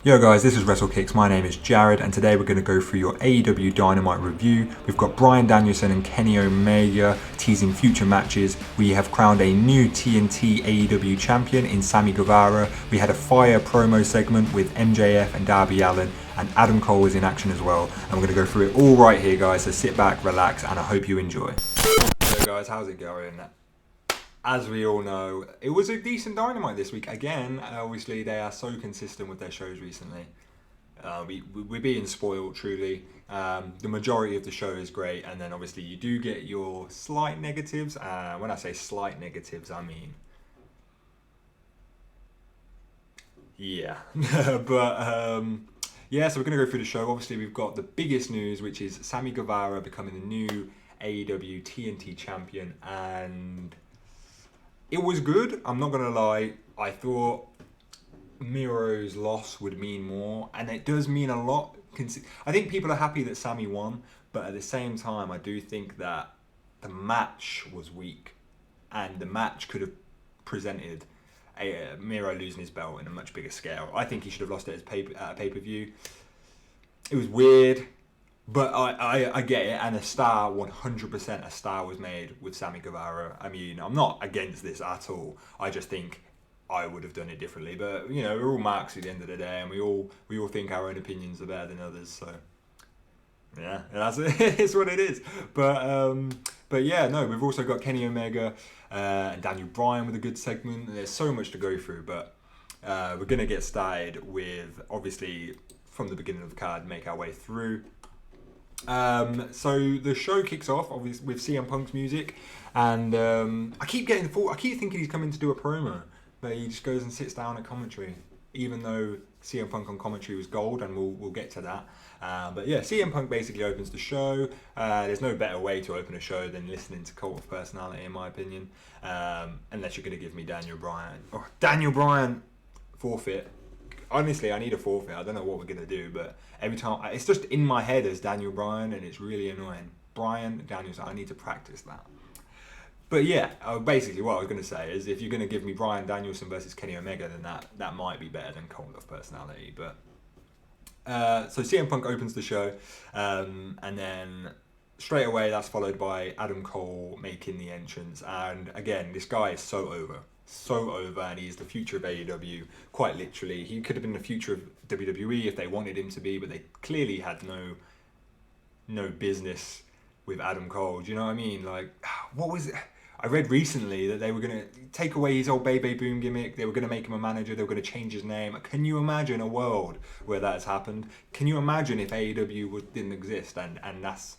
Yo guys, this is WrestleKicks. My name is Jared, and today we're going to go through your AEW Dynamite review. We've got Bryan Danielson and Kenny Omega teasing future matches. We have crowned a new TNT AEW champion in Sammy Guevara. We had a fire promo segment with MJF and Darby Allen, and Adam Cole is in action as well. And we're going to go through it all right here, guys. So sit back, relax, and I hope you enjoy. So guys, how's it going? As we all know, it was a decent Dynamite this week. Again, obviously they are so consistent with their shows recently. We're being spoiled, truly. The majority of the show is great, and then obviously you do get your slight negatives. When I say slight negatives, I mean... yeah. but... yeah, so we're going to go through the show. Obviously, we've got the biggest news, which is Sammy Guevara becoming the new AEW TNT Champion, and... it was good, I'm not going to lie. I thought Miro's loss would mean more, and it does mean a lot. I think people are happy that Sammy won, but at the same time, I do think that the match was weak, and the match could have presented Miro losing his belt in a much bigger scale. I think he should have lost it as at a pay-per-view. It was weird. But I get it, and 100% a star was made with Sammy Guevara. I mean, I'm not against this at all. I just think I would have done it differently. But, you know, we're all marks at the end of the day, and we all think our own opinions are better than others. So, yeah, it's what it is. But yeah, no, we've also got Kenny Omega and Daniel Bryan with a good segment. There's so much to go through, but we're going to get started with, obviously, from the beginning of the card, make our way through. So the show kicks off obviously with CM Punk's music, and I keep thinking he's coming to do a promo, but he just goes and sits down at commentary, even though CM Punk on commentary was gold, and we'll get to that. But yeah, CM Punk basically opens the show. There's no better way to open a show than listening to Cult of Personality, in my opinion, unless you're going to give me Daniel Bryan forfeit. Honestly, I need a forfeit. I don't know what we're going to do, but every time... it's just in my head as Daniel Bryan, and it's really annoying. Bryan Danielson, I need to practice that. But yeah, basically what I was going to say is if you're going to give me Bryan Danielson versus Kenny Omega, then that might be better than Cult of Personality. But so CM Punk opens the show, and then straight away that's followed by Adam Cole making the entrance. And again, this guy is so over, and he's the future of AEW, quite literally. He could have been the future of WWE if they wanted him to be, but they clearly had no business with Adam Cole. Do you know what I mean? Like, what was it? I read recently that they were going to take away his old Bebe Boom gimmick. They were going to make him a manager. They were going to change his name. Can you imagine a world where that has happened? Can you imagine if AEW didn't exist and that's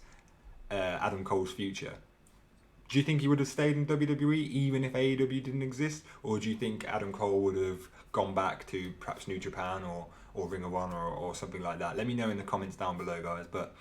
Adam Cole's future? Do you think he would have stayed in WWE even if AEW didn't exist? Or do you think Adam Cole would have gone back to perhaps New Japan or Ring of Honor or something like that? Let me know in the comments down below, guys. But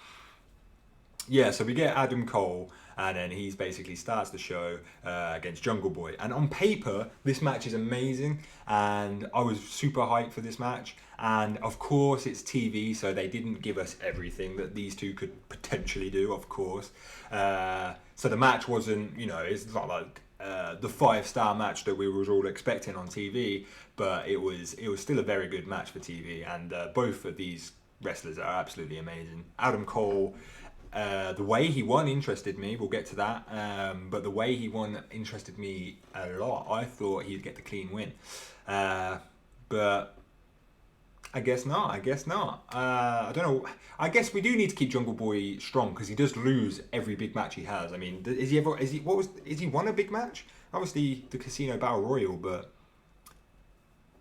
yeah, so we get Adam Cole, and then he basically starts the show against Jungle Boy. And on paper, this match is amazing, and I was super hyped for this match. And of course, it's TV, so they didn't give us everything that these two could potentially do, of course. So the match wasn't, it's not like the 5-star match that we were all expecting on TV, but it was still a very good match for TV. And both of these wrestlers are absolutely amazing. Adam Cole, the way he won interested me. We'll get to that. But the way he won interested me a lot. I thought he'd get the clean win. But I guess not. I don't know. I guess we do need to keep Jungle Boy strong because he does lose every big match he has. I mean, is he won a big match? Obviously, the Casino Battle Royal, but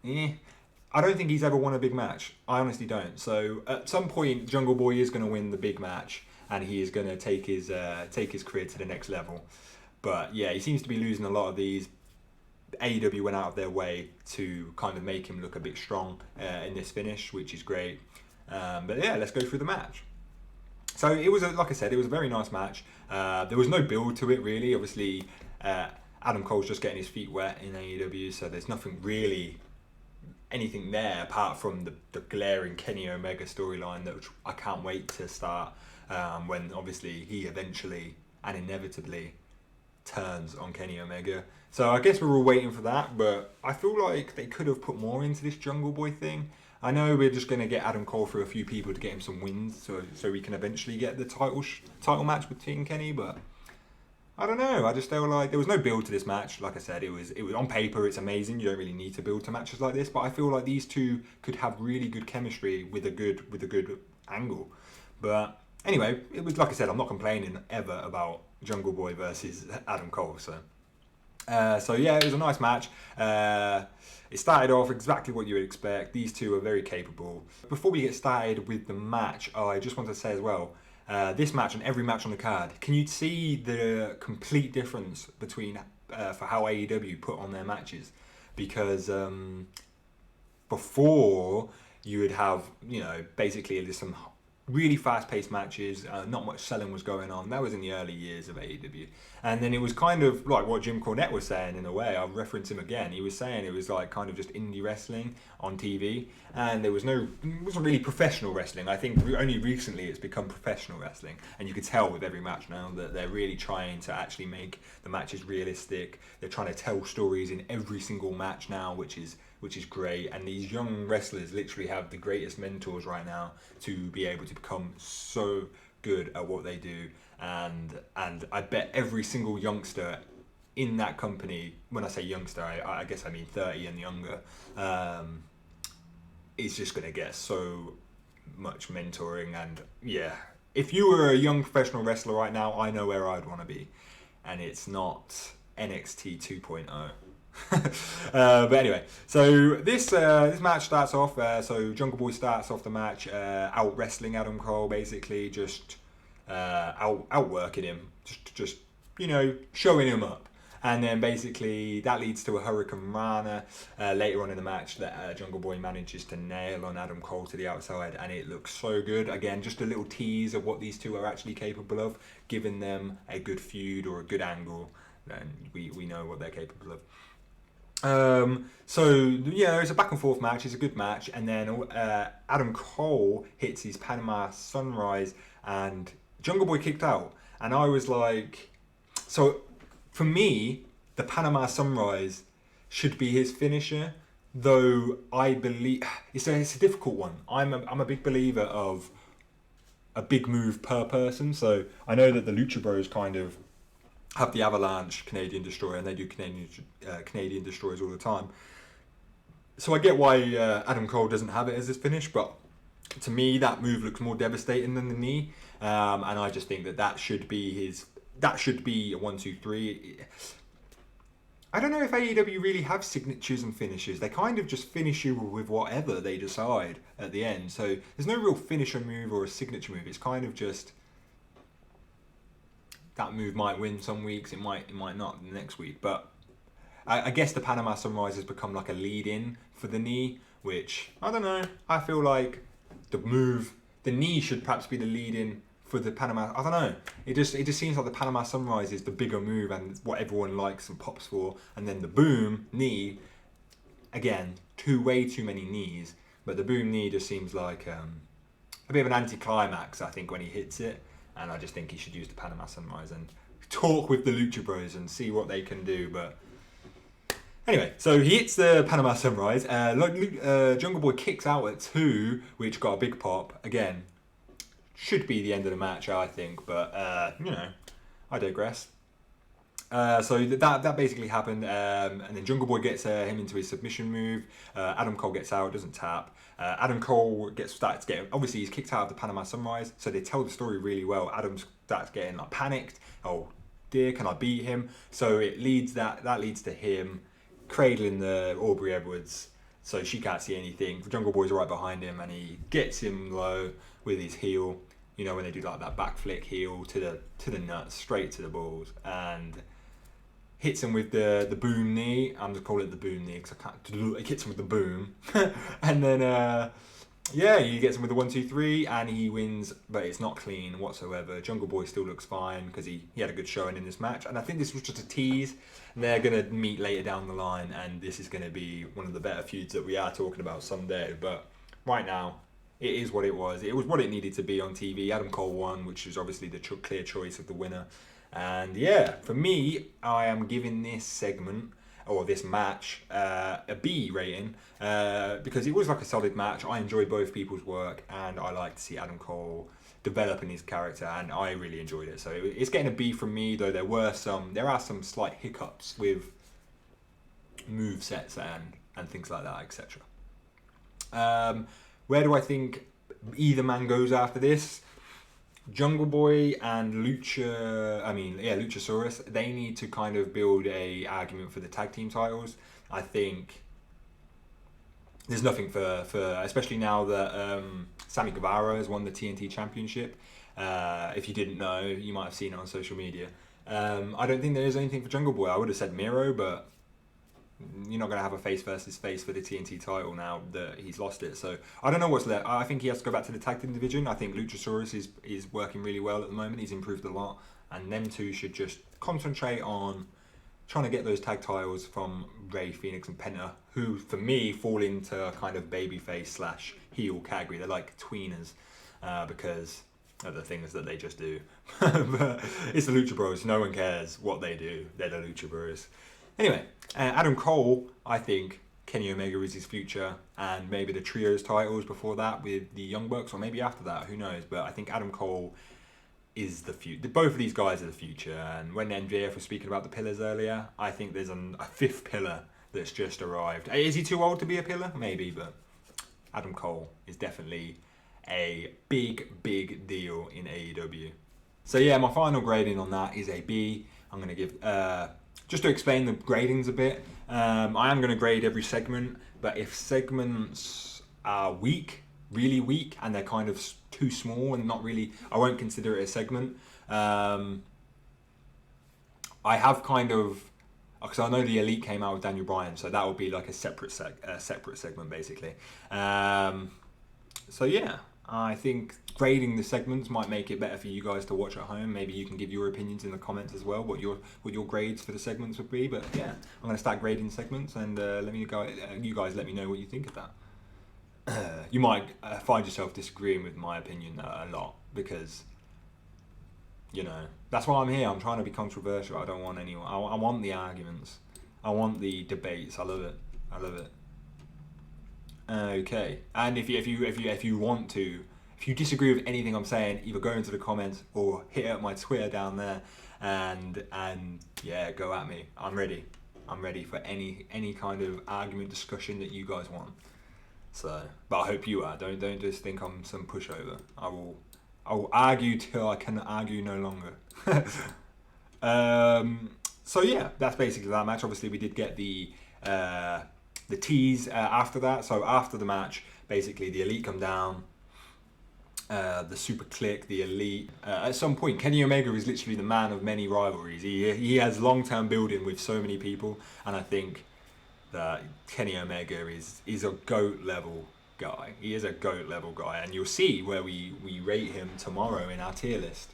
I don't think he's ever won a big match. I honestly don't. So at some point, Jungle Boy is going to win the big match, and he is going to take his career to the next level. But yeah, he seems to be losing a lot of these. AEW went out of their way to kind of make him look a bit strong in this finish, which is great. But yeah, let's go through the match. So it was, like I said, it was a very nice match. There was no build to it really. Obviously, Adam Cole's just getting his feet wet in AEW, so there's nothing really, anything there apart from the glaring Kenny Omega storyline that I can't wait to start when obviously he eventually and inevitably turns on Kenny Omega. So I guess we're all waiting for that, but I feel like they could have put more into this Jungle Boy thing. I know we're just going to get Adam Cole through a few people to get him some wins, so we can eventually get the title match with Team Kenny. But I don't know. I just feel like there was no build to this match. Like I said, it was on paper, it's amazing. You don't really need to build to matches like this. But I feel like these two could have really good chemistry with a good angle. But anyway, it was, like I said, I'm not complaining ever about Jungle Boy versus Adam Cole. So yeah, it was a nice match. It started off exactly what you would expect. These two are very capable. Before we get started with the match, I just want to say as well, this match and every match on the card, can you see the complete difference between for how AEW put on their matches? Because before you would have, basically there's some really fast-paced matches, not much selling was going on. That was in the early years of AEW. And then it was kind of like what Jim Cornette was saying in a way. I'll reference him again. He was saying it was like kind of just indie wrestling on TV. And it wasn't really professional wrestling. I think only recently it's become professional wrestling. And you can tell with every match now that they're really trying to actually make the matches realistic. They're trying to tell stories in every single match now, which is great. And these young wrestlers literally have the greatest mentors right now to be able to become so good at what they do. And I bet every single youngster in that company, when I say youngster, I guess I mean 30 and younger, is just going to get so much mentoring. And yeah, if you were a young professional wrestler right now, I know where I'd want to be. And it's not NXT 2.0. But anyway, so this match starts off. So Jungle Boy starts off the match out wrestling Adam Cole, basically just outworking him, just showing him up, and then basically that leads to a Hurricane Rana later on in the match that Jungle Boy manages to nail on Adam Cole to the outside, and it looks so good. Again, just a little tease of what these two are actually capable of, giving them a good feud or a good angle, then we know what they're capable of. So yeah, it's a back and forth match. It's a good match, and then Adam Cole hits his Panama Sunrise, and Jungle Boy kicked out, and I was like, so for me, the Panama Sunrise should be his finisher. Though I believe it's a difficult one. I'm a big believer of a big move per person. So I know that the Lucha Bros kind of have the Avalanche Canadian Destroyer, and they do Canadian Destroyers all the time. So I get why Adam Cole doesn't have it as his finish, but to me that move looks more devastating than the knee, and I just think that should be a 1, 2, 3. I don't know if AEW really have signatures and finishes. They kind of just finish you with whatever they decide at the end. So there's no real finisher move or a signature move. It's kind of just that move might win some weeks, it might not the next week. But I guess the Panama Sunrise has become like a lead-in for the knee, which, I don't know, I feel like the knee should perhaps be the lead-in for the Panama, I don't know. It just seems like the Panama Sunrise is the bigger move and what everyone likes and pops for. And then the boom knee, again, way too many knees, but the boom knee just seems like a bit of an anticlimax, I think, when he hits it. And I just think he should use the Panama Sunrise and talk with the Lucha Bros and see what they can do. But anyway, so he hits the Panama Sunrise. Jungle Boy kicks out at 2, which got a big pop. Again, should be the end of the match, I think. But, I digress. So that basically happened. And then Jungle Boy gets him into his submission move. Adam Cole gets out, doesn't tap. Adam Cole starts getting, obviously he's kicked out of the Panama Sunrise, so they tell the story really well. Adam starts getting like panicked. Oh dear, can I beat him? So that leads to him cradling the Aubrey Edwards, so she can't see anything. The Jungle Boy's right behind him, and he gets him low with his heel. You know, when they do like that back flick heel to the nuts, straight to the balls, and hits him with the boom knee. I'm just calling it the boom knee because I can't. It hits him with the boom, and then he gets him with the 1, 2, 3, and he wins. But it's not clean whatsoever. Jungle Boy still looks fine because he had a good showing in this match, and I think this was just a tease. They're gonna meet later down the line, and this is gonna be one of the better feuds that we are talking about someday. But right now, it is what it was. It was what it needed to be on TV. Adam Cole won, which was obviously the clear choice of the winner. And yeah, for me, I am giving this segment or this match a B rating because it was like a solid match. I enjoyed both people's work, and I like to see Adam Cole developing his character, and I really enjoyed it. So it's getting a B from me, though there are some slight hiccups with move sets and things like that, etc. Where do I think either man goes after this? Jungle Boy and Luchasaurus, they need to kind of build a argument for the tag team titles. I think there's nothing for especially now that Sammy Guevara has won the TNT Championship. If you didn't know, you might have seen it on social media. I don't think there is anything for Jungle Boy. I would have said Miro, but you're not going to have a face versus face for the TNT title now that he's lost it. So I don't know what's left. I think he has to go back to the tag team division. I think Luchasaurus is working really well at the moment. He's improved a lot. And them two should just concentrate on trying to get those tag titles from Rey, Phoenix and Penta, who for me fall into kind of babyface / heel category. They're like tweeners because of the things that they just do. But it's the Lucha Bros. No one cares what they do. They're the Lucha Bros. Anyway, Adam Cole, I think Kenny Omega is his future, and maybe the trios titles before that with the Young Bucks, or maybe after that, who knows. But I think Adam Cole is the future. Both of these guys are the future. And when MJF was speaking about the pillars earlier, I think there's a fifth pillar that's just arrived. Is he too old to be a pillar? Maybe, but Adam Cole is definitely a big, big deal in AEW. So yeah, my final grading on that is a B. I'm going to give... just to explain the gradings a bit, I am going to grade every segment, but if segments are weak, really weak, and they're kind of too small and not really, I won't consider it a segment. I have kind of, because I know the Elite came out with Daniel Bryan, so that would be like a separate segment basically. So yeah, I think grading the segments might make it better for you guys to watch at home. Maybe you can give your opinions in the comments as well, what your grades for the segments would be. But yeah, I'm going to start grading segments, and you guys let me know what you think of that. You might find yourself disagreeing with my opinion a lot, because that's why I'm here. I'm trying to be controversial. I don't want anyone. I want the arguments. I want the debates. I love it. Okay, and if you want to, if you disagree with anything I'm saying, either go into the comments or hit up my Twitter down there, and yeah, go at me. I'm ready for any kind of argument, discussion that you guys want. So, but I hope you are. Don't just think I'm some pushover. I will argue till I can argue no longer. So yeah, that's basically that match. Obviously, we did get the tease after that. So after the match, basically the Elite come down, the Super Click, the Elite. At some point, Kenny Omega is literally the man of many rivalries. He has long-term building with so many people, and I think that Kenny Omega is a GOAT level guy. He is a GOAT level guy, and you'll see where we rate him tomorrow in our tier list.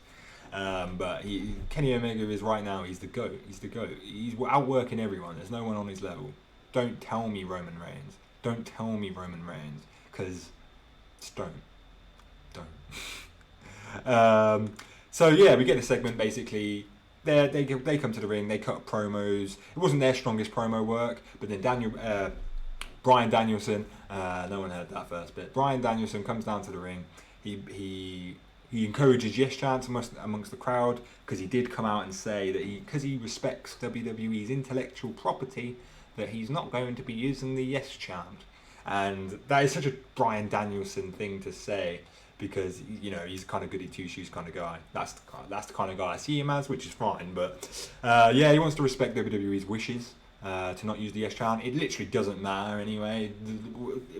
But Kenny Omega is right now, he's the GOAT. He's outworking everyone. There's no one on his level. Don't tell me Roman Reigns. Because just don't. So yeah, we get a segment basically. They come to the ring. They cut promos. It wasn't their strongest promo work, but then Bryan Danielson. No one heard that first bit. Bryan Danielson comes down to the ring. He encourages yes chants amongst the crowd, because he did come out and say that because he respects WWE's intellectual property, that he's not going to be using the yes chant. And that is such a Bryan Danielson thing to say, because he's kind of goody two shoes kind of guy. That's the kind of guy I see him as, which is fine. But yeah, he wants to respect WWE's wishes to not use the yes chant. It literally doesn't matter anyway.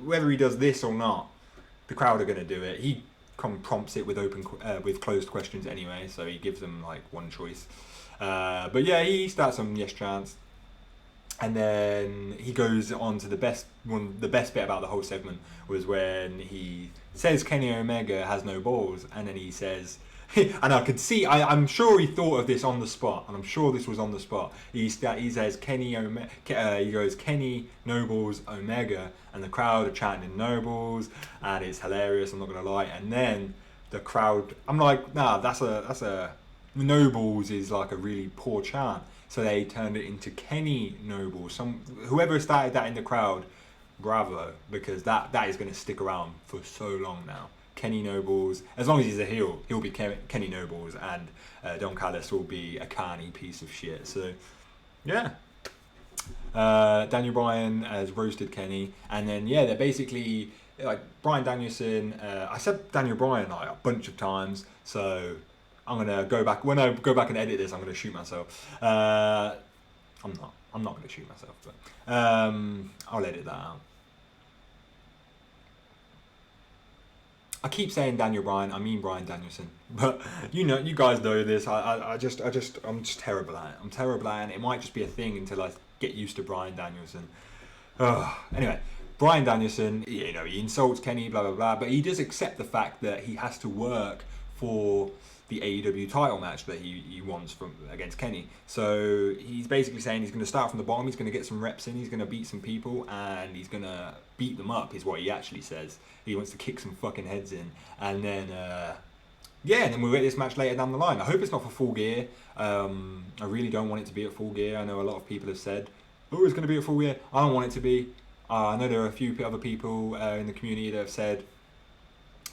Whether he does this or not, the crowd are going to do it. He prompts it with closed questions anyway, so he gives them like one choice. But yeah, he starts some yes chants, and then he goes on to the best bit about the whole segment was when he says Kenny Omega has no balls, and then he says, and I could see, I'm sure he thought of this on the spot, and I'm sure this was on the spot. He says he goes Kenny Nobles Omega, and the crowd are chanting Nobles, and it's hilarious. I'm not gonna lie. And then the crowd, I'm like, nah, that's a Nobles is like a really poor chant. so they turned it into Kenny Nobles. Whoever started that in the crowd, bravo, because that is going to stick around for so long now. Kenny Nobles, as long as he's a heel, he'll be Kenny Nobles, and Don Callis will be a carny piece of shit. So, yeah. Daniel Bryan has roasted Kenny, and then they're basically like Bryan Danielson. I said Daniel Bryan like a bunch of times, so I'm gonna go back. When I go back and edit this, I'm gonna shoot myself. I'm not gonna shoot myself, but I'll edit that out. I keep saying Daniel Bryan, I mean Bryan Danielson, but you guys know this. I'm just terrible at it. I'm terrible at it. It might just be a thing until I get used to Bryan Danielson. Anyway, Bryan Danielson, he insults Kenny, blah blah blah, but he does accept the fact that he has to work for the AEW title match that he wants against Kenny. So he's basically saying he's going to start from the bottom, he's going to get some reps in, he's going to beat some people, and he's going to beat them up, is what he actually says. He wants to kick some fucking heads in. And then, and then we'll get this match later down the line. I hope it's not for Full Gear. I really don't want it to be at Full Gear. I know a lot of people have said, oh, it's going to be at Full Gear. I don't want it to be. I know there are a few other people in the community that have said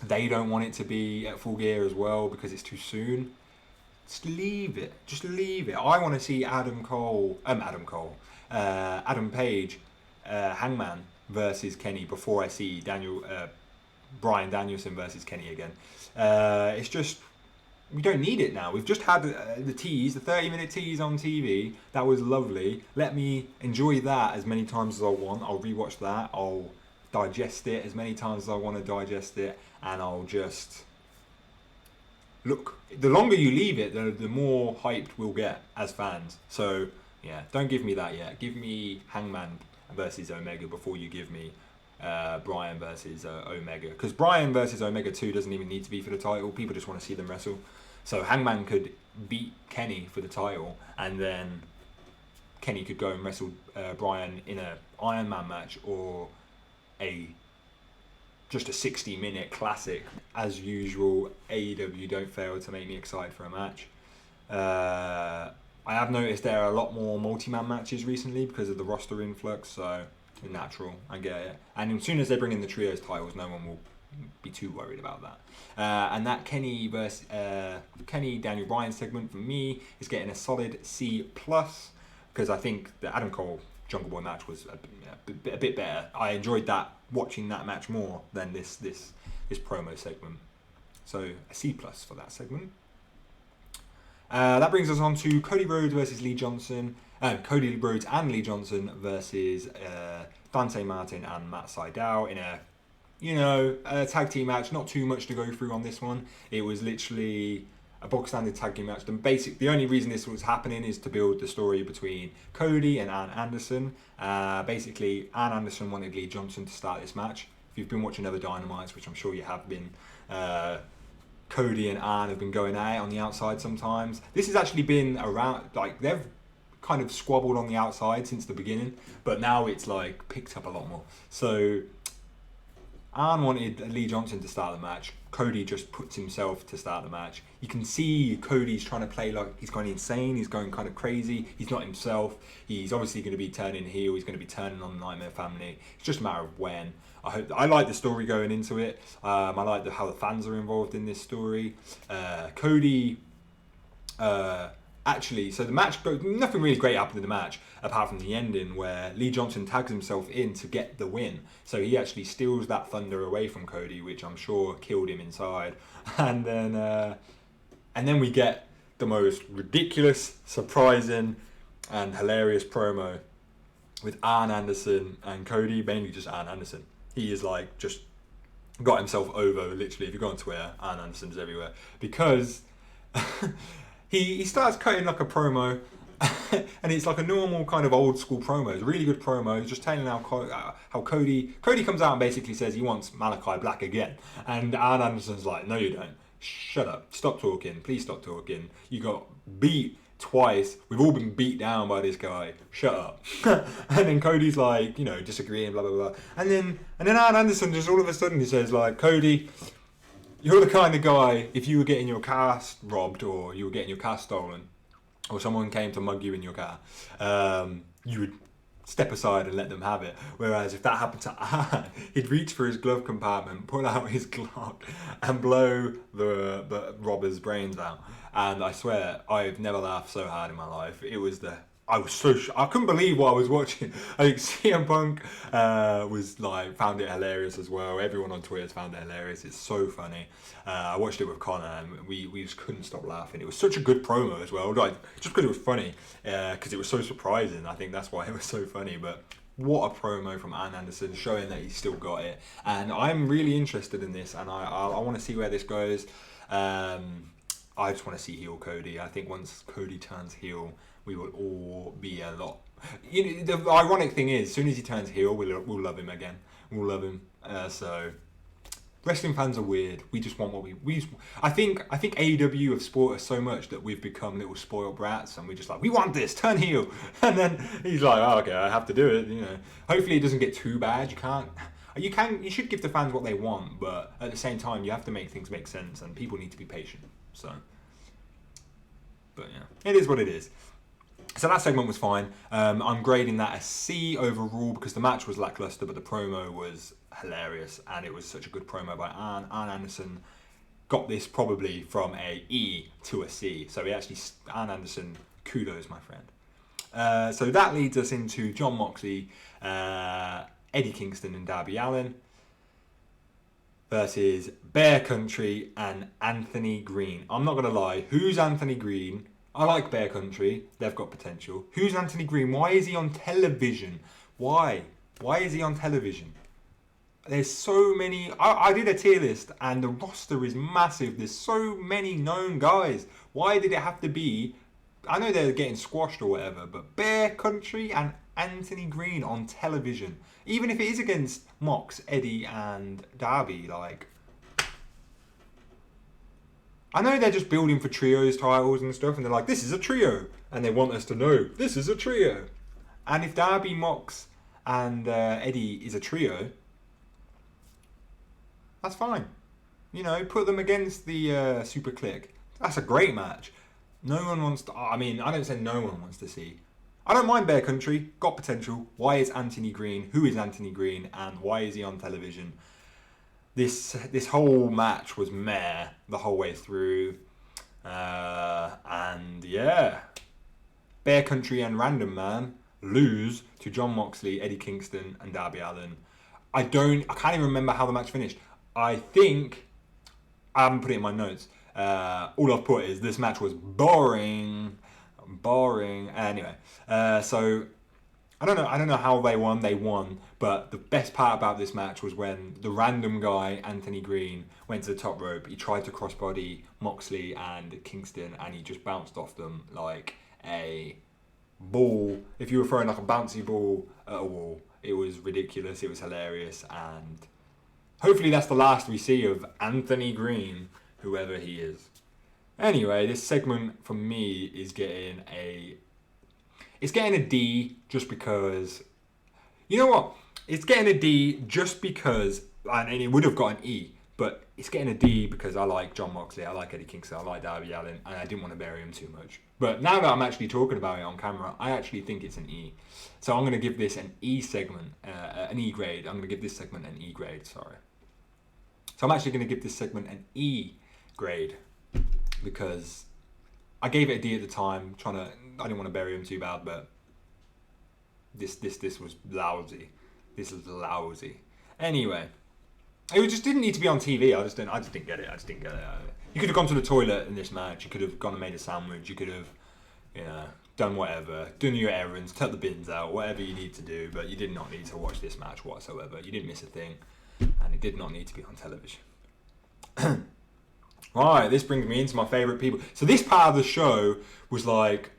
they don't want it to be at Full Gear as well because it's too soon. Just leave it. I want to see Adam Page, Hangman versus Kenny before I see Bryan Danielson versus Kenny again. It's just, we don't need it now. We've just had the tease, the 30-minute tease on TV. That was lovely. Let me enjoy that as many times as I want. I'll rewatch that. I'll digest it as many times as I want to digest it. And I'll just look. The longer you leave it, the more hyped we'll get as fans. So, don't give me that yet. Give me Hangman versus Omega before you give me Bryan versus Omega. Because Bryan versus Omega 2 doesn't even need to be for the title. People just want to see them wrestle. So Hangman could beat Kenny for the title, and then Kenny could go and wrestle Bryan in a Iron Man match or just a 60-minute classic. As usual, AEW don't fail to make me excited for a match. I have noticed there are a lot more multi-man matches recently because of the roster influx, so natural, I get it. And as soon as they bring in the trios titles, no one will be too worried about that. And that Kenny Daniel Bryan segment for me is getting a solid C+, because I think the Adam Cole Jungle Boy match was a bit better. I enjoyed watching that match more than this promo segment. So a C+ for that segment. That brings us on to Cody Rhodes versus Lee Johnson. Cody Rhodes and Lee Johnson versus Dante Martin and Matt Sydal in a tag team match. Not too much to go through on this one. It was literally a box standard tag team match. The only reason this was happening is to build the story between Cody and Arn Anderson. Basically, Arn Anderson wanted Lee Johnson to start this match. If you've been watching other Dynamites, which I'm sure you have been, Cody and Arn have been going at it on the outside sometimes. This has actually been around, like, they've kind of squabbled on the outside since the beginning, but now it's like picked up a lot more. So Arn wanted Lee Johnson to start the match. Cody just puts himself to start the match. You can see Cody's trying to play like he's going insane. He's going kind of crazy. He's not himself. He's obviously going to be turning heel. He's going to be turning on the Nightmare Family. It's just a matter of when. I like the story going into it. I like how the fans are involved in this story. Cody... so the match, nothing really great happened in the match apart from the ending where Lee Johnson tags himself in to get the win. So he actually steals that thunder away from Cody, which I'm sure killed him inside. And then we get the most ridiculous, surprising, and hilarious promo with Arn Anderson and Cody, mainly just Arn Anderson. He is like just got himself over, literally. If you go on Twitter, Arn Anderson's everywhere because. He starts cutting like a promo, and it's like a normal kind of old school promo. It's a really good promo. He's just telling how Cody comes out and basically says he wants Malachi Black again. And Arn Anderson's like, no you don't. Shut up. Stop talking. Please stop talking. You got beat twice. We've all been beat down by this guy. Shut up. And then Cody's like, disagreeing, blah, blah, blah. And then Arn Anderson just all of a sudden he says like, Cody... You're the kind of guy, if you were getting your car robbed or you were getting your car stolen, or someone came to mug you in your car, you would step aside and let them have it. Whereas if that happened to Ann, he'd reach for his glove compartment, pull out his Glock, and blow the robber's brains out. And I swear, I've never laughed so hard in my life. It was I couldn't believe what I was watching. I think CM Punk found it hilarious as well. Everyone on Twitter found it hilarious. It's so funny. I watched it with Connor and we just couldn't stop laughing. It was such a good promo as well. Just because it was funny, because it was so surprising. I think that's why it was so funny. But what a promo from Arn Anderson, showing that he's still got it. And I'm really interested in this, and I want to see where this goes. I just want to see heel Cody. I think once Cody turns heel, we will all be a lot. The ironic thing is, as soon as he turns heel, we'll love him again. We'll love him. So wrestling fans are weird. We just want what we. I think AEW have spoiled us so much that we've become little spoiled brats, and we're just like, we want this, turn heel, and then he's like, oh, okay, I have to do it. Hopefully it doesn't get too bad. You should give the fans what they want, but at the same time, you have to make things make sense, and people need to be patient. So, but yeah, it is what it is. So that segment was fine. I'm grading that a C overall because the match was lackluster, but the promo was hilarious, and it was such a good promo by Arn. Arn Anderson got this probably from a E to a C. So Arn Anderson, kudos, my friend. So that leads us into Jon Moxley, Eddie Kingston, and Darby Allen versus Bear Country and Anthony Green. I'm not going to lie, who's Anthony Green? I like Bear Country. They've got potential. Who's Anthony Green? Why is he on television? Why? Why is he on television? There's so many. I did a tier list and the roster is massive. There's so many known guys. Why did it have to be? I know they're getting squashed or whatever, but Bear Country and Anthony Green on television. Even if it is against Mox, Eddie and Darby, I know they're just building for trios titles and stuff, and they're like, this is a trio, and they want us to know this is a trio. And if Darby, Mox, and Eddie is a trio, that's fine. Put them against the Super Click. That's a great match. No one wants to. I don't say no one wants to see. I don't mind Bear Country. Got potential. Why is Anthony Green? Who is Anthony Green? And why is he on television? This whole match was meh the whole way through, and yeah, Bear Country and Random Man lose to Jon Moxley, Eddie Kingston, and Darby Allen. I can't even remember how the match finished. I think I haven't put it in my notes. All I've put is this match was boring. Anyway, so. I don't know how they won, but the best part about this match was when the random guy, Anthony Green, went to the top rope. He tried to crossbody Moxley and Kingston, and he just bounced off them like a ball. If you were throwing like a bouncy ball at a wall, it was ridiculous. It was hilarious, and hopefully that's the last we see of Anthony Green, whoever he is. Anyway, this segment for me is getting a D just because, you know what? It's getting a D just because, and it would have got an E, but it's getting a D because I like Jon Moxley, I like Eddie Kingston, I like Darby Allen, and I didn't want to bury him too much. But now that I'm actually talking about it on camera, I actually think it's an E. So I'm going to give this an E segment, an E grade. I'm going to give this segment an E grade, sorry. So I'm actually going to give this segment an E grade because I gave it a D at the time, I didn't want to bury him too bad, but this was lousy. This was lousy. Anyway, it just didn't need to be on TV. I just didn't get it. You could have gone to the toilet in this match. You could have gone and made a sandwich. You could have, done whatever, done your errands, took the bins out, whatever you need to do. But you did not need to watch this match whatsoever. You didn't miss a thing, and it did not need to be on television. Right, this brings me into my favourite people. So this part of the show was like.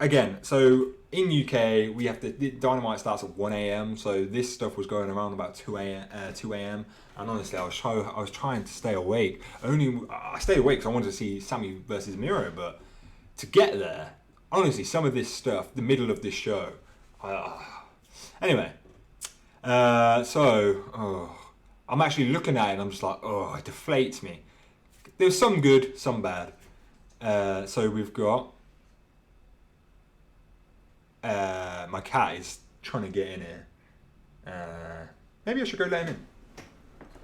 Again, so in UK, we have Dynamite starts at 1 a.m. So this stuff was going around about 2 a.m. And honestly, I was trying to stay awake. I stayed awake because I wanted to see Sammy versus Miro. But to get there, honestly, some of this stuff, the middle of this show. Anyway, so I'm actually looking at it and I'm just like, it deflates me. There's some good, some bad. So we've got My cat is trying to get in here. Maybe I should go let him in.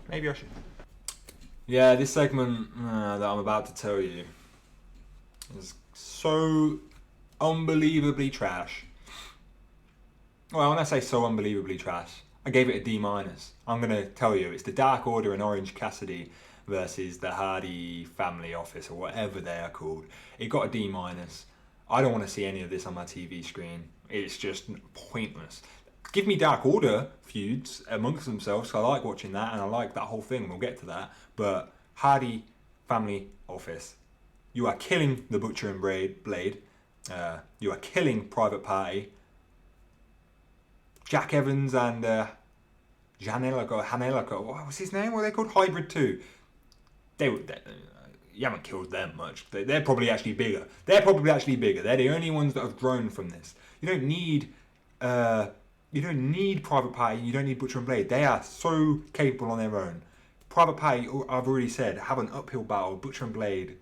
Maybe I should. Yeah, this segment that I'm about to tell you is so unbelievably trash. Well, when I say so unbelievably trash, I gave it a D-. I'm going to tell you, it's the Dark Order and Orange Cassidy versus the Hardy Family Office, or whatever they are called. It got a D-. I don't want to see any of this on my TV screen. It's just pointless. Give me Dark Order feuds amongst themselves, so I like watching that, and I like that whole thing. We'll get to that. But Hardy Family Office, you are killing the Butcher and Blade. You are killing Private Party. Jack Evans and Hanelico, what was his name? What are they called? Hybrid 2. You haven't killed them much. They're probably actually bigger. They're the only ones that have grown from this. You don't need Private Party. You don't need Butcher and Blade. They are so capable on their own. Private Party, I've already said, have an uphill battle. Butcher and Blade.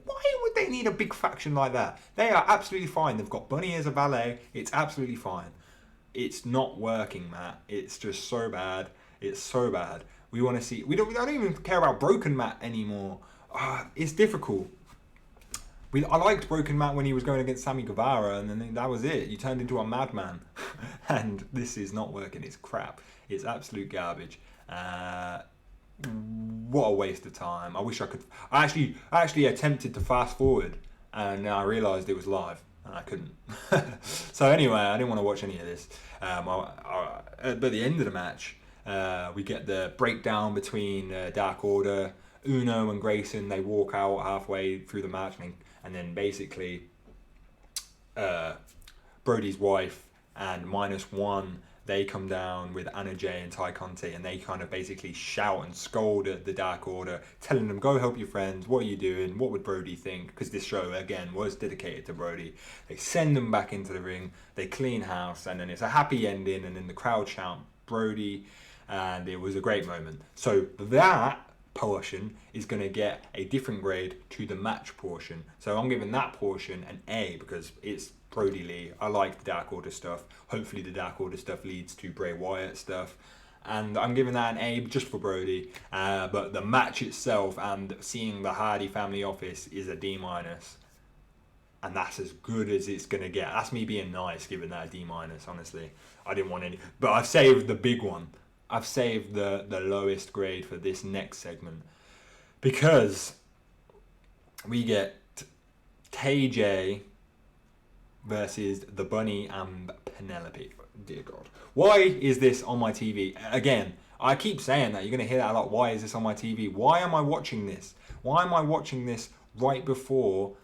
Why would they need a big faction like that? They are absolutely fine. They've got Bunny as a valet. It's absolutely fine. It's not working, Matt. It's just so bad. It's so bad. We want to see. I don't even care about Broken Matt anymore. It's difficult. I liked Broken Matt when he was going against Sammy Guevara, and then that was it. You turned into a madman, and this is not working. It's crap. It's absolute garbage. What a waste of time. I wish I could. I actually attempted to fast forward, and I realised it was live. And I couldn't. So anyway, I didn't want to watch any of this. But at the end of the match, we get the breakdown between Dark Order, Uno and Grayson. They walk out halfway through the match, and then basically Brody's wife and -1, they come down with Anna Jay and Ty Conti, and they kind of basically shout and scold at the Dark Order, telling them, go help your friends, what are you doing, what would Brody think? Because this show, again, was dedicated to Brody. They send them back into the ring, they clean house, and then it's a happy ending, and then the crowd shout Brody, and it was a great moment. So that portion is going to get a different grade to the match portion. So I'm giving that portion an A, because it's Brody Lee. I like the Dark Order stuff. Hopefully the Dark Order stuff leads to Bray Wyatt stuff. And I'm giving that an A just for Brody. But the match itself and seeing the Hardy Family Office is a D-. And that's as good as it's going to get. That's me being nice, giving that a D-, honestly. I didn't want any. But I've saved the big one. I've saved the lowest grade for this next segment. Because we get KJ versus the Bunny and Penelope. Dear God. Why is this on my TV? Again, I keep saying that. You're going to hear that a lot. Why is this on my TV? Why am I watching this? Why am I watching this right before...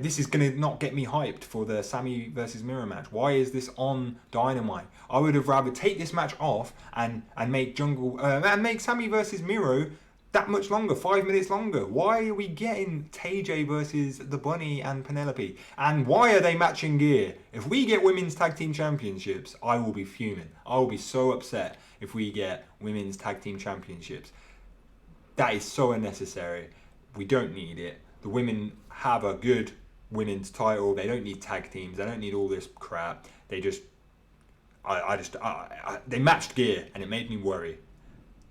this is going to not get me hyped for the Sammy versus Miro match. Why is this on Dynamite? I would have rather take this match off and make make Sammy versus Miro that much longer, 5 minutes longer. Why are we getting TJ versus the Bunny and Penelope? And why are they matching gear? If we get women's tag team championships, I will be fuming. I will be so upset if we get women's tag team championships. That is so unnecessary. We don't need it. The women have a good women's title. They don't need tag teams. They don't need all this crap. They just, they matched gear, and it made me worry.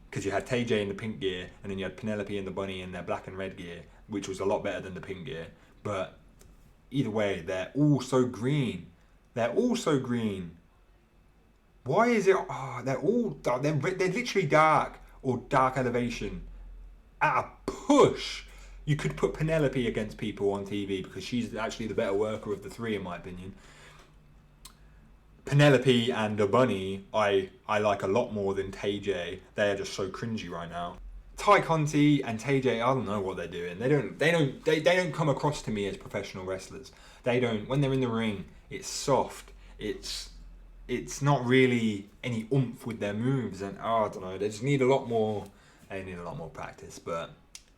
Because you had TJ in the pink gear, and then you had Penelope and the Bunny in their black and red gear, which was a lot better than the pink gear. But either way, they're all so green. They're all so green. Why is it? They're literally dark or dark elevation. At a push, you could put Penelope against people on TV because she's actually the better worker of the three, in my opinion. Penelope and the Bunny, I like a lot more than TJ. They are just so cringy right now. Ty Conti and TJ, I don't know what they're doing. They don't come across to me as professional wrestlers. They don't. When they're in the ring, it's soft. It's not really any oomph with their moves, and I don't know. They just need a lot more. They need a lot more practice. But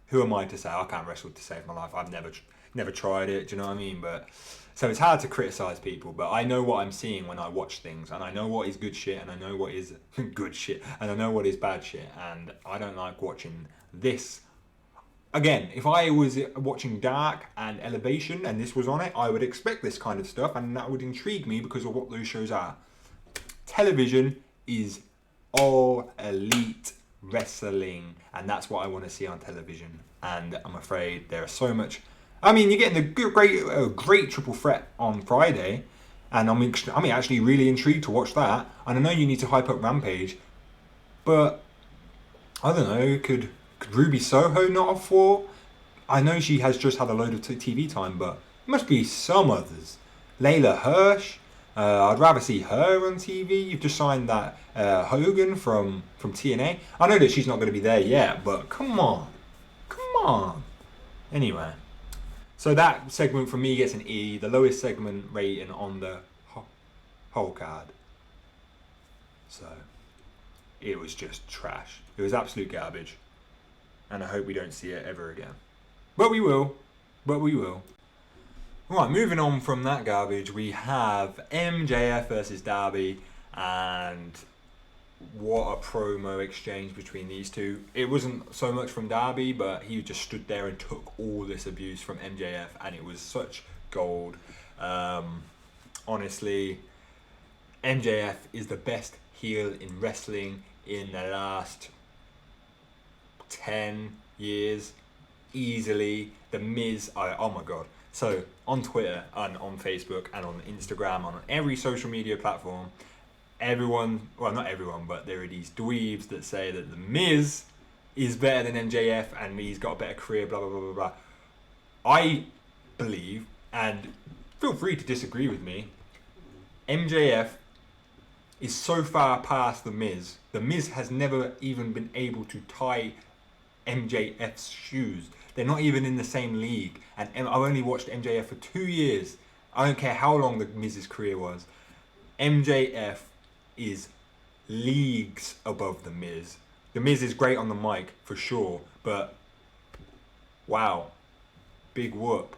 who am I to say? I can't wrestle to save my life. I've never tried it. Do you know what I mean? But so it's hard to criticize people. But I know what I'm seeing when I watch things, and I know what is good shit, and I know what is good shit, and I know what is bad shit. And I don't like watching this again, if I was watching Dark and Elevation and this was on it, I would expect this kind of stuff, and that would intrigue me because of what those shows are. Television is all elite wrestling, and that's what I want to see on television. And I'm afraid there are so much. I mean, you're getting the great triple threat on Friday, and I'm actually really intrigued to watch that. And I know you need to hype up Rampage, but I don't know. Could Ruby Soho not have fought? I know she has just had a load of TV time, but there must be some others. Layla Hirsch. I'd rather see her on TV. You've just signed that Hogan from TNA. I know that she's not going to be there yet, but come on. Anyway, so that segment from me gets an E, the lowest segment rating on the whole card. So, it was just trash. It was absolute garbage. And I hope we don't see it ever again. But we will. Right, moving on from that garbage, we have MJF versus Darby, and what a promo exchange between these two. It wasn't so much from Darby, but he just stood there and took all this abuse from MJF, and it was such gold. Honestly, MJF is the best heel in wrestling in the last 10 years, easily. The Miz, oh my god. So, on Twitter and on Facebook and on Instagram, on every social media platform, everyone, well, not everyone, but there are these dweebs that say that The Miz is better than MJF and he's got a better career, blah, blah, blah, blah, blah. I believe, and feel free to disagree with me, MJF is so far past The Miz. The Miz has never even been able to tie MJF's shoes. They're not even in the same league. And I've only watched MJF for 2 years. I don't care how long the Miz's career was. MJF is leagues above the Miz. The Miz is great on the mic, for sure. But, wow. Big whoop.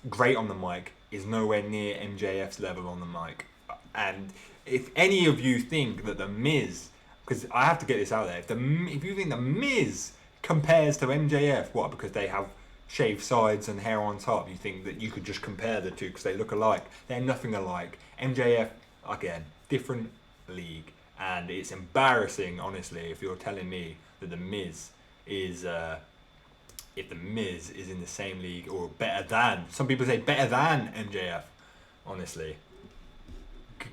Great on the mic is nowhere near MJF's level on the mic. And if any of you think that the Miz, because I have to get this out there, if you think the Miz compares to MJF, what, because they have shaved sides and hair on top, you think that you could just compare the two because they look alike? They're nothing alike. MJF, again, different league, and it's embarrassing, honestly, if you're telling me that the Miz is if the Miz is in the same league or better than, some people say better than MJF. Honestly,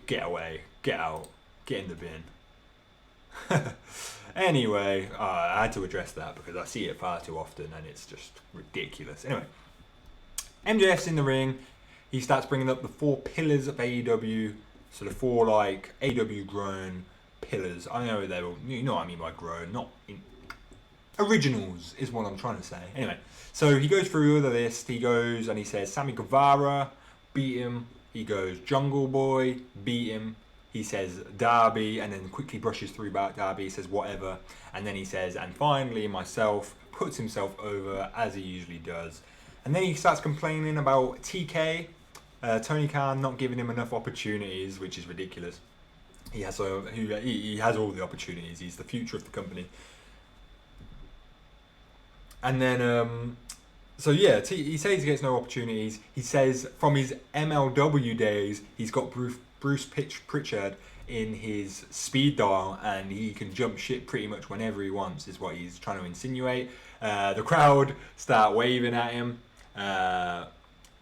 get away, get out, get in the bin. Anyway, I had to address that because I see it far too often and it's just ridiculous. Anyway, MJF's in the ring. He starts bringing up the 4 pillars of AEW. So the 4 like AEW grown pillars. I know they were, you know what I mean by grown, not in originals is what I'm trying to say. Anyway, so he goes through the list. He goes and he says Sammy Guevara, beat him. He goes Jungle Boy, beat him. He says Darby, and then quickly brushes through about Darby. He says whatever, and then he says, and finally myself, puts himself over as he usually does. And then he starts complaining about TK, Tony Khan not giving him enough opportunities, which is ridiculous. He has all the opportunities. He's the future of the company. And then, so yeah, he says he gets no opportunities. He says from his MLW days, he's got Bruce Pritchard in his speed dial and he can jump shit pretty much whenever he wants, is what he's trying to insinuate. The crowd start waving at him.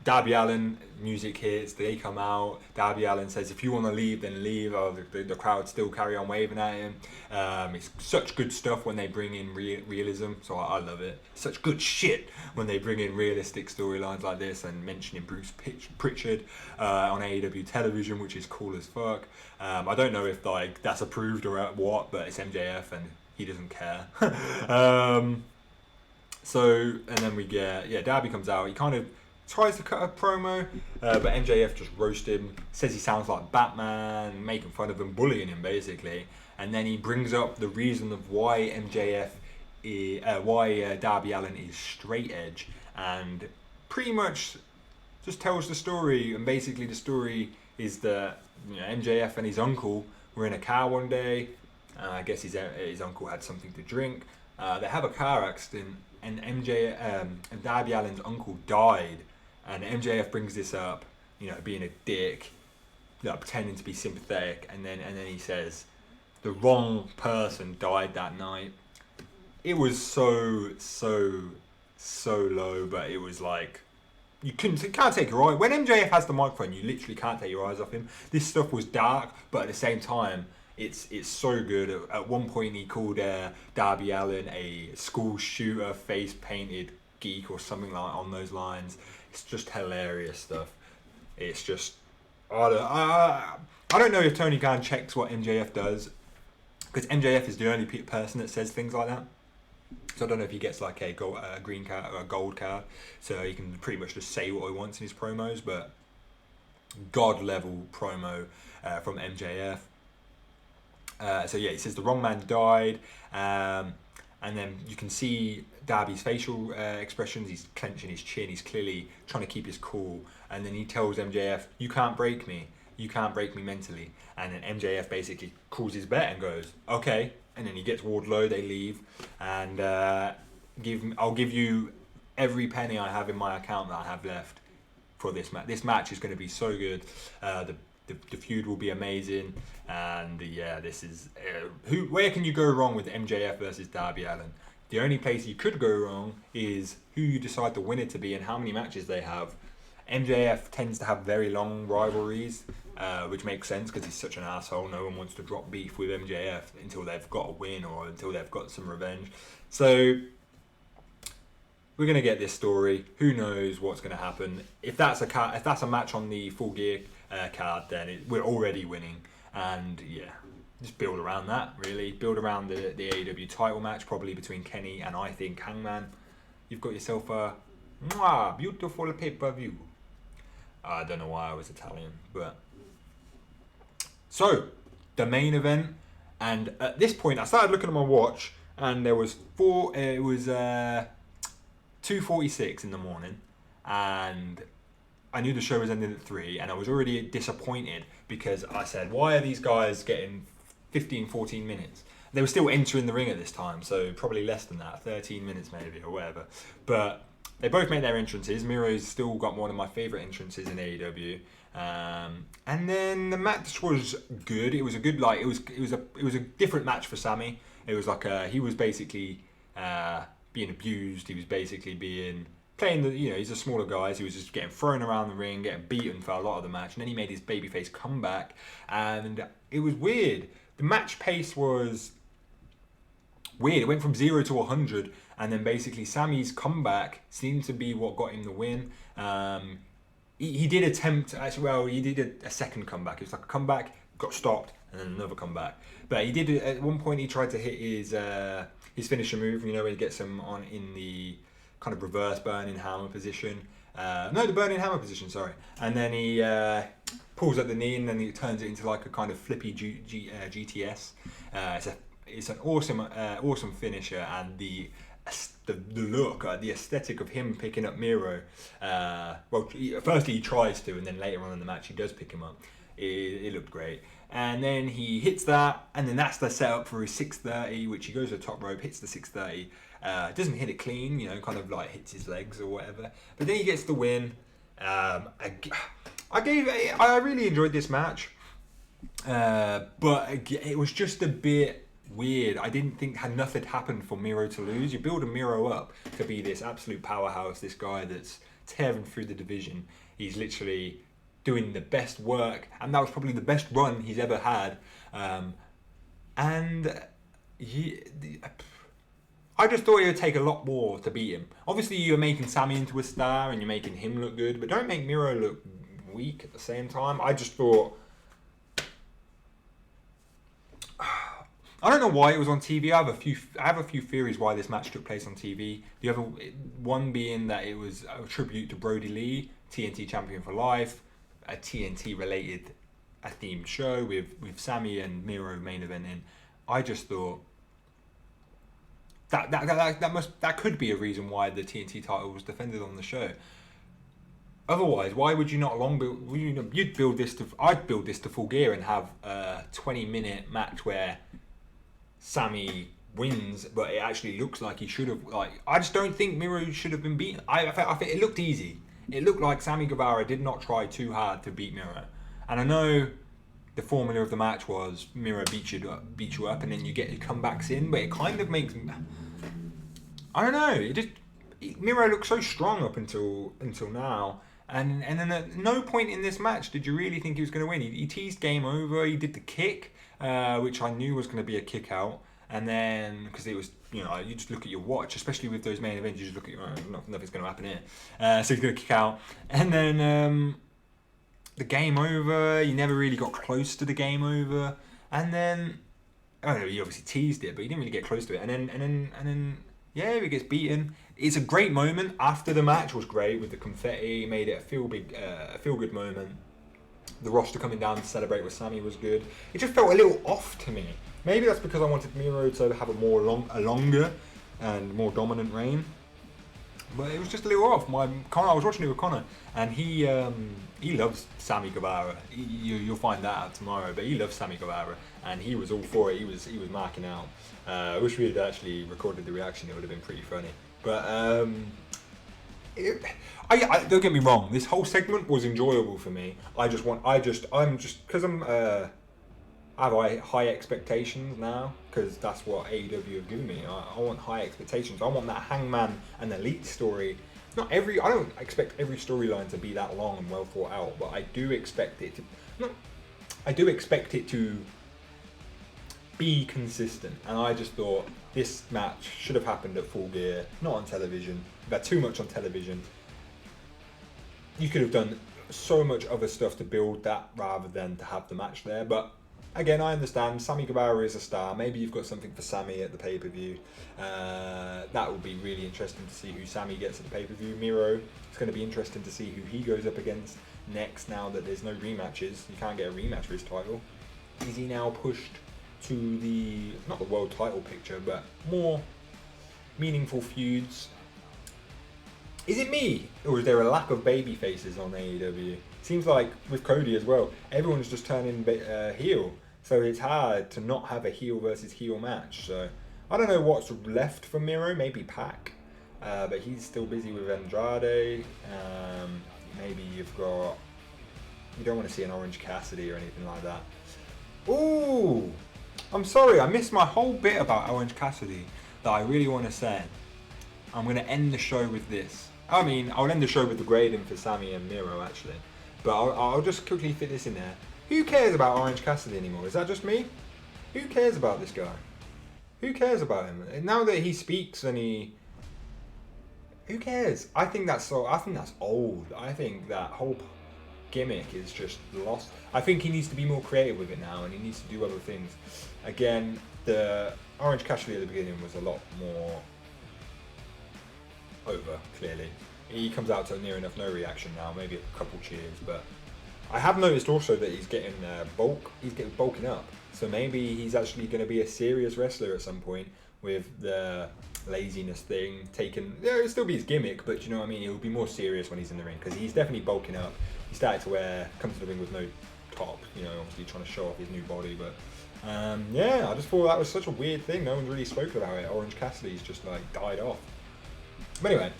Darby Allen, music hits, they come out. Darby Allen says, if you want to leave, then leave. Oh, the crowd still carry on waving at him. It's such good stuff when they bring in realism, so I love it. Such good shit when they bring in realistic storylines like this and mentioning Bruce Pritchard on AEW television, which is cool as fuck. I don't know if like that's approved or what, but it's MJF and he doesn't care. So, and then we get, Darby comes out. He kind of tries to cut a promo, but MJF just roasts him, says he sounds like Batman, making fun of him, bullying him basically, and then he brings up the reason of why Darby Allin is straight edge, and pretty much just tells the story, and basically the story is that MJF and his uncle were in a car one day. I guess his uncle had something to drink, They have a car accident, and and Darby Allin's uncle died, and MJF brings this up, being a dick, pretending to be sympathetic, and then he says, the wrong person died that night. It was so low, but it was like, you can't take your eye. When MJF has the microphone, you literally can't take your eyes off him. This stuff was dark, but at the same time, it's so good. At one point, he called Darby Allen a school shooter, face painted geek, or something like on those lines. It's just hilarious stuff. It's just, I don't know if Tony Khan checks what MJF does, because MJF is the only person that says things like that. So I don't know if he gets like a green card or a gold card, so he can pretty much just say what he wants in his promos. But god level promo from MJF. So yeah, he says the wrong man died, and then you can see Darby's facial expressions. He's clenching his chin. He's clearly trying to keep his cool. And then he tells MJF, "You can't break me. You can't break me mentally." And then MJF basically calls his bet and goes, "Okay." And then he gets Wardlow. They leave, and I'll give you every penny I have in my account that I have left for this match. This match is going to be so good. The feud will be amazing, and this is where can you go wrong with MJF versus Darby Allin? The only place you could go wrong is who you decide the winner to be and how many matches they have. MJF tends to have very long rivalries, which makes sense because he's such an asshole. No one wants to drop beef with MJF until they've got a win or until they've got some revenge. So we're gonna get this story. Who knows what's gonna happen? If that's a match on the Full Gear card, then we're already winning. And yeah, just build around that. Really, build around the AEW title match, probably between Kenny and I think Hangman. You've got yourself a beautiful pay-per-view. I don't know why I was Italian, but so the main event. And at this point, I started looking at my watch, and there was 2:46 in the morning, and I knew the show was ending at 3, and I was already disappointed because I said, why are these guys getting 15, 14 minutes? They were still entering the ring at this time, so probably less than that, 13 minutes maybe, or whatever. But they both made their entrances. Miro's still got one of my favourite entrances in AEW. And then the match was good. It was a good, it was a different match for Sammy. It was like he was basically being abused. He was basically playing he's a smaller guy, so he was just getting thrown around the ring, getting beaten for a lot of the match. And then he made his babyface comeback, and it was weird. The match pace was weird. It went from 0 to 100, and then basically Sammy's comeback seemed to be what got him the win. He did attempt, actually, well, he did a second comeback. It was like a comeback, got stopped, and then another comeback. But he did, at one point, he tried to hit his finisher move, where he gets him on in the kind of reverse burning hammer position. The burning hammer position, sorry. And then he pulls up the knee, and then he turns it into like a kind of flippy GTS. It's an awesome finisher, and the look, the aesthetic of him picking up Miro. Firstly he tries to, and then later on in the match he does pick him up. It looked great. And then he hits that, and then that's the setup for his 630, which he goes to the top rope, hits the 630. Doesn't hit it clean, kind of like hits his legs or whatever. But then he gets the win. I really enjoyed this match, but it was just a bit weird. I didn't think nothing had happened for Miro to lose. You build a Miro up to be this absolute powerhouse, this guy that's tearing through the division. He's literally doing the best work, and that was probably the best run he's ever had. I just thought it would take a lot more to beat him. Obviously, you're making Sammy into a star, and you're making him look good, but don't make Miro look weak at the same time. I just thought, I don't know why it was on TV. I have a few theories why this match took place on TV. The other one being that it was a tribute to Brody Lee, TNT Champion for Life, a TNT related themed show with Sammy and Miro main eventing. I just thought that could be a reason why the TNT title was defended on the show. Otherwise, why would you not I'd build this to Full Gear and have a 20-minute match where Sammy wins, but it actually looks like he should have. Like, I just don't think Miro should have been beaten. I think it looked easy. It looked like Sammy Guevara did not try too hard to beat Miro. And I know the formula of the match was Miro beat you up, and then you get your comebacks in, but it kind of makes, I don't know. Miro looked so strong up until now. And then at no point in this match did you really think he was going to win. He teased game over. He did the kick, which I knew was going to be a kick out. And then, because it was, you just look at your watch, especially with those main events, you just look at, nothing's going to happen here. So he's going to kick out. And then the game over, he never really got close to the game over. And then, I don't know, he obviously teased it, but he didn't really get close to it. And then, yeah, he gets beaten. It's a great moment. After the match was great with the confetti, made it a feel good moment. The roster coming down to celebrate with Sammy was good. It just felt a little off to me. Maybe that's because I wanted Miro to have a longer and more dominant reign. But it was just a little off. I was watching it with Connor, and he loves Sammy Guevara. You'll find that out tomorrow. But he loves Sammy Guevara, and he was all for it. He was marking out. I wish we had actually recorded the reaction. It would have been pretty funny. But I don't get me wrong. This whole segment was enjoyable for me. I have high expectations now, because that's what AEW have given me. I want high expectations. I want that Hangman and Elite story. I don't expect every storyline to be that long and well thought out, but I do expect it to be consistent. And I just thought this match should have happened at Full Gear, not on television. We've had too much on television. You could have done so much other stuff to build that rather than to have the match there. But again, I understand Sammy Guevara is a star. Maybe you've got something for Sammy at the pay-per-view. That will be really interesting to see who Sammy gets at the pay-per-view. Miro, it's going to be interesting to see who he goes up against next now that there's no rematches. You can't get a rematch for his title. Is he now pushed to not the world title picture, but more meaningful feuds? Is it me, or is there a lack of baby faces on AEW? Seems like with Cody as well, everyone's just turning heel, so it's hard to not have a heel versus heel match. So I don't know what's left for Miro. Maybe Pac, but he's still busy with Andrade. Maybe you don't want to see an Orange Cassidy or anything like that. Ooh, I'm sorry, I missed my whole bit about Orange Cassidy that I really want to say. I'm going to end the show with this. I mean, I'll end the show with the grading for Sammy and Miro, actually. But I'll just quickly fit this in there. Who cares about Orange Cassidy anymore? Is that just me? Who cares about this guy? Who cares about him? And now that he speaks and who cares? I think that's old. I think that whole gimmick is just lost. I think he needs to be more creative with it now, and he needs to do other things. Again, the Orange Cassidy at the beginning was a lot more over, clearly. He comes out to near enough no reaction now, maybe a couple cheers, but I have noticed also that he's getting bulking up. So maybe he's actually going to be a serious wrestler at some point with the laziness thing taken. Yeah, it'll still be his gimmick, but you know what I mean? He'll be more serious when he's in the ring, because he's definitely bulking up. He started to come to the ring with no top, obviously trying to show off his new body, but yeah, I just thought that was such a weird thing. No one's really spoken about it. Orange Cassidy's just died off. But anyway,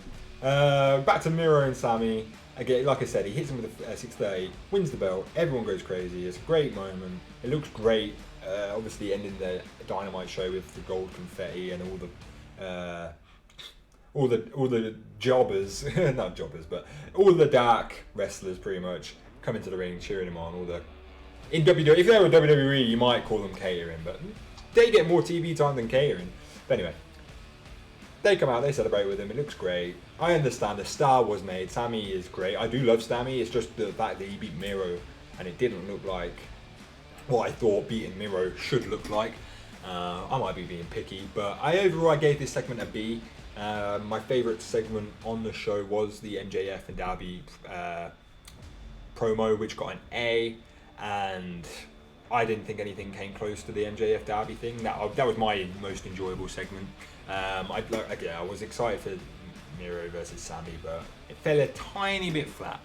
back to Miro and Sammy. Again, like I said, he hits him with a 630, wins the belt. Everyone goes crazy. It's a great moment. It looks great. Obviously, ending the Dynamite show with the gold confetti and all the jobbers, not jobbers, but all the dark wrestlers pretty much come into the ring, cheering him on. In WWE, if they were WWE, you might call them catering, but they get more TV time than catering. But anyway. They come out, they celebrate with him, it looks great. I understand the star was made, Sammy is great. I do love Sammy, it's just the fact that he beat Miro and it didn't look like what I thought beating Miro should look like. I might be being picky, but overall I gave this segment a B. My favourite segment on the show was the MJF and Darby promo, which got an A, and I didn't think anything came close to the MJF Darby thing. That was my most enjoyable segment. I was excited for Miro versus Sammy, but it fell a tiny bit flat.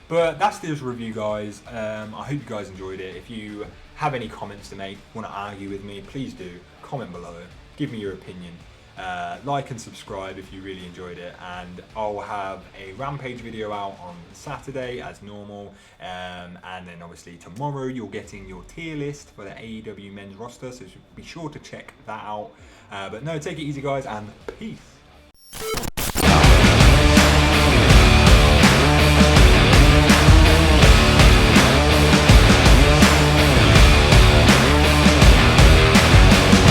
But that's this review, guys. I hope you guys enjoyed it. If you have any comments to make, want to argue with me, please do. Comment below. give me your opinion. Like and subscribe if you really enjoyed it, and I'll have a Rampage video out on Saturday as normal, and then obviously tomorrow you're getting your tier list for the AEW men's roster, so be sure to check that out. But no, take it easy guys, and peace.